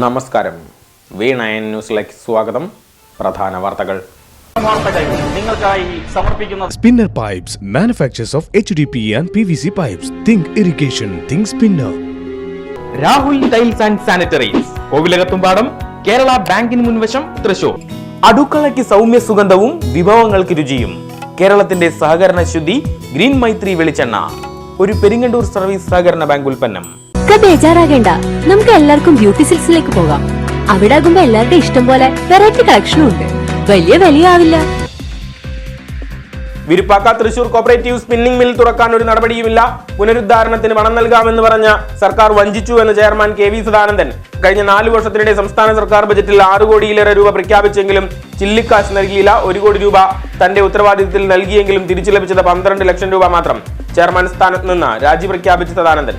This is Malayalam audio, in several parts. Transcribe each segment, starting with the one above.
നമസ്കാരം. V9 ന്യൂസിലേക്ക് സ്വാഗതം. പ്രധാന വാർത്തകൾ നിങ്ങൾക്കായി സമർപ്പിക്കുന്ന Spinner Pipes, manufacturers of HDPE and PVC pipes. Think irrigation, think Spinner. Rahul tiles and sanitaries, Kovilakathumpadam, Kerala ബാങ്കിന് മുൻവശം, തൃശൂർ. അടുക്കളയ്ക്ക് സൗമ്യ സുഗന്ധവും വിഭവങ്ങൾക്ക് രുചിയും. കേരളത്തിന്റെ സഹകരണ ശുദ്ധി ഗ്രീൻ മൈത്രി വെളിച്ചെണ്ണ, ഒരു പെരിങ്ങണ്ടൂർ സർവീസ് സഹകരണ ബാങ്ക് ഉൽപ്പന്നം. ബേജാറാകേണ്ട, നമുക്ക് എല്ലാവർക്കും ബ്യൂട്ടി സിൽക്സിലേക്ക് പോകാം. അവിടെ ആകുമ്പോ എല്ലാവരുടെ ഇഷ്ടം പോലെ വെറൈറ്റി കളക്ഷനും ഉണ്ട്. വലിയ വിലയാവില്ല. Viruppakka Thrissur cooperative spinning mill തുറക്കാൻ ഒരു നടപടിയുമില്ല. പുനരുദ്ധാരണത്തിന് പണം നൽകാമെന്ന് പറഞ്ഞ സർക്കാർ വഞ്ചിച്ചു എന്ന് ചെയർമാൻ KV സദാനന്ദൻ. കഴിഞ്ഞ 4 വർഷത്തിനിടെ സംസ്ഥാന സർക്കാർ ബജറ്റിൽ 6 കോടിയിലേറെ രൂപ പ്രഖ്യാപിച്ചെങ്കിലും ചില്ലിക്കാശ് നൽകിയില്ല. 1 കോടി രൂപ തന്റെ ഉത്തരവാദിത്തത്തിൽ നൽകിയെങ്കിലും തിരിച്ചു ലഭിച്ചത് 12 ലക്ഷം രൂപ മാത്രം. ചെയർമാൻ സ്ഥാനത്ത് നിന്ന് രാജി പ്രഖ്യാപിച്ച സദാനന്ദൻ.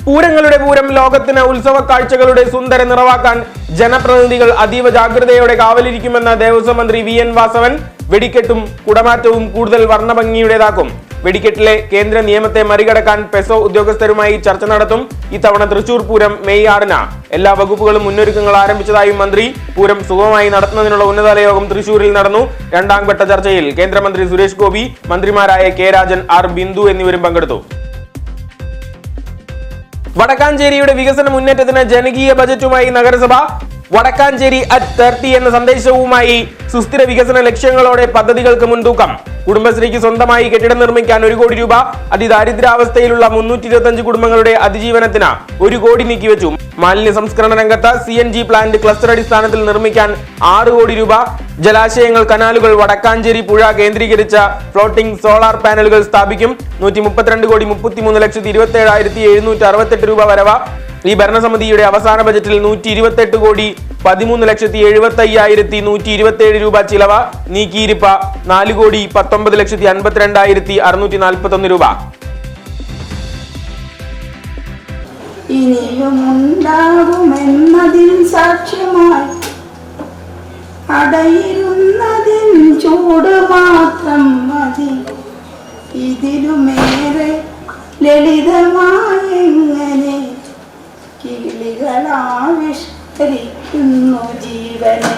പൂരങ്ങളുടെ പൂരം ലോകത്തിന് ഉത്സവ കാഴ്ചകളുടെ സുന്ദര നിറവാക്കാൻ ജനപ്രതിനിധികൾ അതീവ ജാഗ്രതയോടെ കാവലിരിക്കുമെന്ന ദേവസ്വം മന്ത്രി VN വാസവൻ. വെടിക്കെട്ടും കുടമാറ്റവും കൂടുതൽ വർണ്ണഭംഗിയുടേതാക്കും. വെടിക്കെട്ടിലെ കേന്ദ്ര നിയമത്തെ മറികടക്കാൻ പെസോ ഉദ്യോഗസ്ഥരുമായി ചർച്ച നടത്തും. ഇത്തവണ തൃശൂർ പൂരം മെയ് 6-ന്. എല്ലാ വകുപ്പുകളും മുന്നൊരുക്കങ്ങൾ ആരംഭിച്ചതായും മന്ത്രി. പൂരം സുഗമമായി നടത്തുന്നതിനുള്ള ഉന്നതതല യോഗം തൃശൂരിൽ നടന്നു. 2ാം ഘട്ട ചർച്ചയിൽ കേന്ദ്രമന്ത്രി സുരേഷ് ഗോപി, മന്ത്രിമാരായ K രാജൻ, R ബിന്ദു എന്നിവരും പങ്കെടുത്തു. വടക്കാഞ്ചേരിയുടെ വികസന മുന്നേറ്റത്തിന് ജനകീയ ബജറ്റുമായി നഗരസഭ. വടക്കാഞ്ചേരി at 30 എന്ന സന്ദേശവുമായി സുസ്ഥിര വികസന ലക്ഷ്യങ്ങളോടെ പദ്ധതികൾക്ക് മുൻതൂക്കം. കുടുംബശ്രീക്ക് സ്വന്തമായി കെട്ടിടം നിർമ്മിക്കാൻ 1 കോടി രൂപ. അതിദാരിദ്ര്യാവസ്ഥയിലുള്ള 325 കുടുംബങ്ങളുടെ അതിജീവനത്തിന് 1 കോടി നീക്കിവെച്ചു. മാലിന്യ സംസ്കരണ രംഗത്ത് CNG പ്ലാന്റ് ക്ലസ്റ്റർ അടിസ്ഥാനത്തിൽ നിർമ്മിക്കാൻ 6 കോടി രൂപ. ജലാശയങ്ങൾ, കനാലുകൾ, വടക്കാഞ്ചേരി പുഴ കേന്ദ്രീകരിച്ച ഫ്ലോട്ടിംഗ് സോളാർ പാനലുകൾ സ്ഥാപിക്കും. 132,33,27,768 രൂപ വരവ്. ഈ ഭരണസമിതിയുടെ അവസാന ബജറ്റിൽ 128 കോടി 13,75,127 രൂപ ചിലവ്. നീക്കിയിരിപ്പ് 4 കോടി 19,52,641 രൂപ. ഇനിയുമുണ്ടാകുമെന്നതിൻ സാക്ഷ്യമായി അടയിരുന്നതിൻ ചൂട് മാത്രം മതി. ഇതിലുമേറെ ലളിതമായെങ്ങനെ കിളികളാവിഷ്കരിക്കുന്നു ജീവനെ.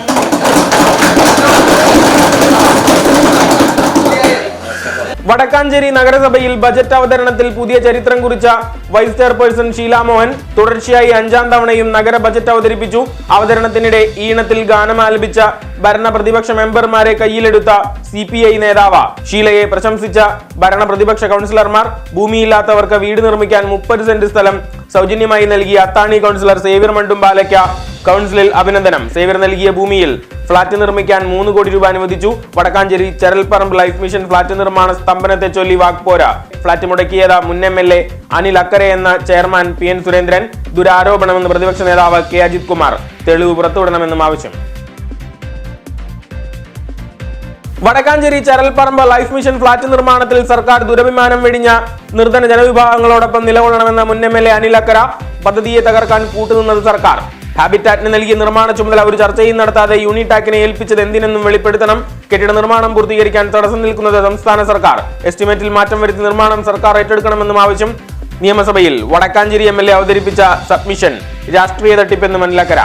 വടക്കാഞ്ചേരി നഗരസഭയിൽ ബജറ്റ് അവതരണത്തിൽ പുതിയ ചരിത്രം കുറിച്ച വൈസ് ചെയർപേഴ്സൺ ഷീല മോഹൻ തുടർച്ചയായി 5ാം തവണയും നഗര ബജറ്റ് അവതരിപ്പിച്ചു. അവതരണത്തിനിടെ ഈണത്തിൽ ഗാനം ആലപിച്ച ഭരണ പ്രതിപക്ഷ മെമ്പർമാരെ കയ്യിലെടുത്ത CPI നേതാവ്. ഷീലയെ പ്രശംസിച്ച ഭരണ പ്രതിപക്ഷ കൗൺസിലർമാർ. ഭൂമിയില്ലാത്തവർക്ക് വീട് നിർമ്മിക്കാൻ 30 സെന്റ് സ്ഥലം സൗജന്യമായി നൽകിയ അത്താണി കൗൺസിലർ സേവ്യർ മണ്ടുംപാലയ്ക്ക് കൗൺസിലിൽ അഭിനന്ദനം. സേവ്യർ നൽകിയ ഭൂമിയിൽ ഫ്ളാറ്റ് നിർമ്മിക്കാൻ 3 കോടി രൂപ അനുവദിച്ചു. Vadakkanchery Charalparambu life mission flat നിർമ്മാണ സ്തംഭനത്തെ ചൊല്ലി വാക്പോര. ഫ്ളാറ്റ് മുടക്കിയത് മുൻ MLA അനിൽ അക്കരെ എന്ന ചെയർമാൻ PN സുരേന്ദ്രൻ. ദുരാരോപണമെന്ന് പ്രതിപക്ഷ നേതാവ് K അജിത് കുമാർ. തെളിവ് പുറത്തുവിടണമെന്നും ആവശ്യം. Vadakkanchery Charalparambu life mission flat നിർമ്മാണത്തിൽ സർക്കാർ ദുരഭിമാനം വെടിഞ്ഞ നിർധന ജനവിഭാഗങ്ങളോടൊപ്പം നിലകൊള്ളണമെന്ന മുൻ MLA അനിൽ അക്കര. പദ്ധതിയെ തകർക്കാൻ കൂട്ടുനിന്നത് സർക്കാർ. ഹാബിറ്റാറ്റിന് നൽകിയ നിർമ്മാണ ചുമതല ഒരു ചർച്ചയും നടത്താതെ യൂണിടാക്കിനെ ഏൽപ്പിച്ചത് എന്തിനെന്നും വെളിപ്പെടുത്തണം. കെട്ടിട നിർമ്മാണം പൂർത്തീകരിക്കാൻ തടസ്സം നിൽക്കുന്നത് സംസ്ഥാന സർക്കാർ. എസ്റ്റിമേറ്റിൽ മാറ്റം വരുത്തി നിർമ്മാണം സർക്കാർ ഏറ്റെടുക്കണമെന്നും ആവശ്യം. നിയമസഭയിൽ വടക്കാഞ്ചേരി MLA അവതരിപ്പിച്ച സബ്മിഷൻ രാഷ്ട്രീയ തട്ടിപ്പെന്ന് അനിൽ അക്കര.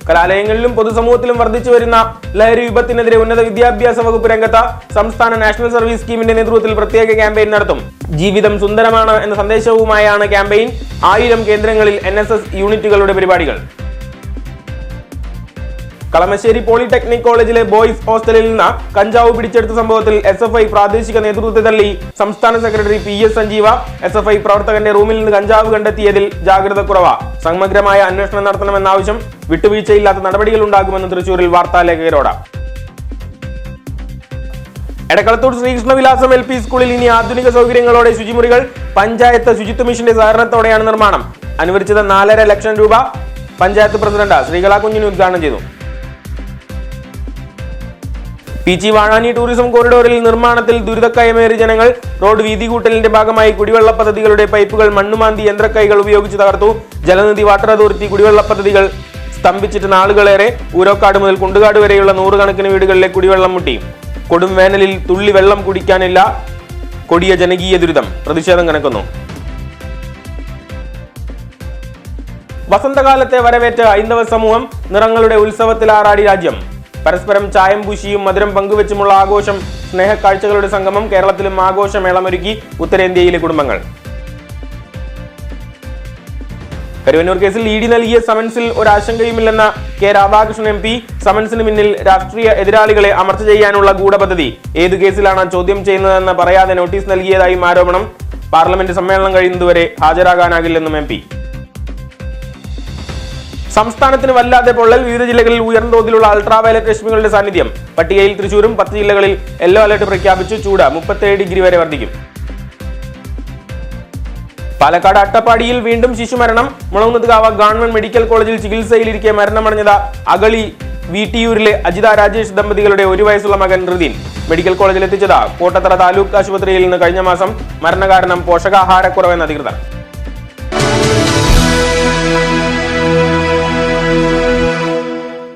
കലാലയങ്ങളിലും പൊതുസമൂഹത്തിലും വർദ്ധിച്ചു വരുന്ന ലഹരി വിപത്തിനെതിരെ ഉന്നത വിദ്യാഭ്യാസ വകുപ്പ് രംഗത്ത്. സംസ്ഥാന നാഷണൽ സർവീസ് സ്കീമിന്റെ നേതൃത്വത്തിൽ പ്രത്യേക ക്യാമ്പയിൻ നടത്തും. ജീവിതം സുന്ദരമാണ് എന്ന സന്ദേശവുമായാണ് ക്യാമ്പയിൻ. 1000 കേന്ദ്രങ്ങളിൽ NSS യൂണിറ്റുകളുടെ പരിപാടികൾ. കളമശ്ശേരി പോളിടെക്നിക് കോളേജിലെ ബോയ്സ് ഹോസ്റ്റലിൽ നിന്ന് കഞ്ചാവ് പിടിച്ചെടുത്ത സംഭവത്തിൽ SFI പ്രാദേശിക നേതൃത്വത്തെ തള്ളി സംസ്ഥാന സെക്രട്ടറി PS സഞ്ജീവ. SFI പ്രവർത്തകന്റെ റൂമിൽ നിന്ന് കഞ്ചാവ് കണ്ടെത്തിയതിൽ ജാഗ്രത കുറവ്. സമഗ്രമായ അന്വേഷണം നടത്തണമെന്നാവശ്യം. വിട്ടുവീഴ്ചയില്ലാത്ത നടപടികൾ ഉണ്ടാകുമെന്ന് തൃശൂരിൽ വാർത്താലേഖകരോട്. എടക്കളത്തൂർ ശ്രീകൃഷ്ണവിലാസം LP സ്കൂളിൽ ഇനി ആധുനിക സൗകര്യങ്ങളോടെ ശുചിമുറികൾ. പഞ്ചായത്ത് ശുചിത്വ മിഷന്റെ സഹകരണത്തോടെയാണ് നിർമ്മാണം. അനുവദിച്ചത് 4.5 ലക്ഷം രൂപ. പഞ്ചായത്ത് പ്രസിഡന്റ് ശ്രീകല കുഞ്ഞിന് ഉദ്ഘാടനം ചെയ്തു. പീച്ചി വാഴാനി ടൂറിസം കോറിഡോറിൽ നിർമ്മാണത്തിൽ ദുരിതക്കയമേറിയ ജനങ്ങൾ. റോഡ് വീതി കൂട്ടലിന്റെ ഭാഗമായി കുടിവെള്ള പദ്ധതികളുടെ പൈപ്പുകൾ മണ്ണുമാന്തി യന്ത്രക്കൈകൾ ഉപയോഗിച്ച് തകർത്തു. ജലനിധി വാട്ടർ അതോറിറ്റി കുടിവെള്ള പദ്ധതികൾ സ്തംഭിച്ചിട്ട് നാളുകളേറെ. ഊരോക്കാട് മുതൽ കുണ്ടുകാട് വരെയുള്ള 100 കണക്കിന് വീടുകളിലെ കുടിവെള്ളം മുട്ടി. കൊടും വേനലിൽ തുള്ളി വെള്ളം കുടിക്കാനില്ല. കൊടിയ ജനകീയ ദുരിതം. പ്രതിഷേധം കനക്കുന്നു. വസന്തകാലത്തെ വരവേറ്റ ഹൈന്ദവ സമൂഹം നിറങ്ങളുടെ ഉത്സവത്തിലാറാടി രാജ്യം. പരസ്പരം ചായം പൂശിയും മധുരം പങ്കുവെച്ചുമുള്ള ആഘോഷം സ്നേഹക്കാഴ്ചകളുടെ സംഗമം. കേരളത്തിലും ആഘോഷമേളമൊരുക്കി ഉത്തരേന്ത്യയിലെ കുടുംബങ്ങൾ. കരുവന്നൂർ കേസിൽ ഇഡി നൽകിയ സമൻസിൽ ഒരാശങ്കയുമില്ലെന്ന കെ രാധാകൃഷ്ണൻ MP. സമൻസിന് പിന്നിൽ രാഷ്ട്രീയ എതിരാളികളെ അമർച്ച ചെയ്യാനുള്ള ഗൂഢപദ്ധതി. ഏതു കേസിലാണ് ചോദ്യം ചെയ്യുന്നതെന്ന് പറയാതെ നോട്ടീസ് നൽകിയതായും ആരോപണം. പാർലമെന്റ് സമ്മേളനം കഴിയുന്നതുവരെ ഹാജരാകാനാകില്ലെന്നും MP. സംസ്ഥാനത്തിന് വല്ലാതെ പൊള്ളൽ. വിവിധ ജില്ലകളിൽ ഉയർന്ന തോതിലുള്ള അൾട്രാവയലറ്റ് രശ്മികളുടെ സാന്നിധ്യം. പട്ടികയിൽ തൃശൂരും 10 ജില്ലകളിൽ യെല്ലോ അലർട്ട് പ്രഖ്യാപിച്ചു. ചൂട് 37 ഡിഗ്രി വരെ വർദ്ധിക്കും. പാലക്കാട് അട്ടപ്പാടിയിൽ വീണ്ടും ശിശുമരണം. മുളകുന്നത്തുകാവ് ഗവൺമെന്റ് മെഡിക്കൽ കോളേജിൽ ചികിത്സയിലിരിക്കെ മരണമടഞ്ഞത് അകളി വീട്ടിയൂരിലെ അജിത രാജേഷ് ദമ്പതികളുടെ 1 വയസ്സുള്ള മകൻ ഋതിൻ. മെഡിക്കൽ കോളേജിൽ എത്തിച്ചത് കോട്ടത്തറ താലൂക്ക് ആശുപത്രിയിൽ നിന്ന് കഴിഞ്ഞ മാസം. മരണകാരണം പോഷകാഹാരക്കുറവെന്ന് അധികൃതർ.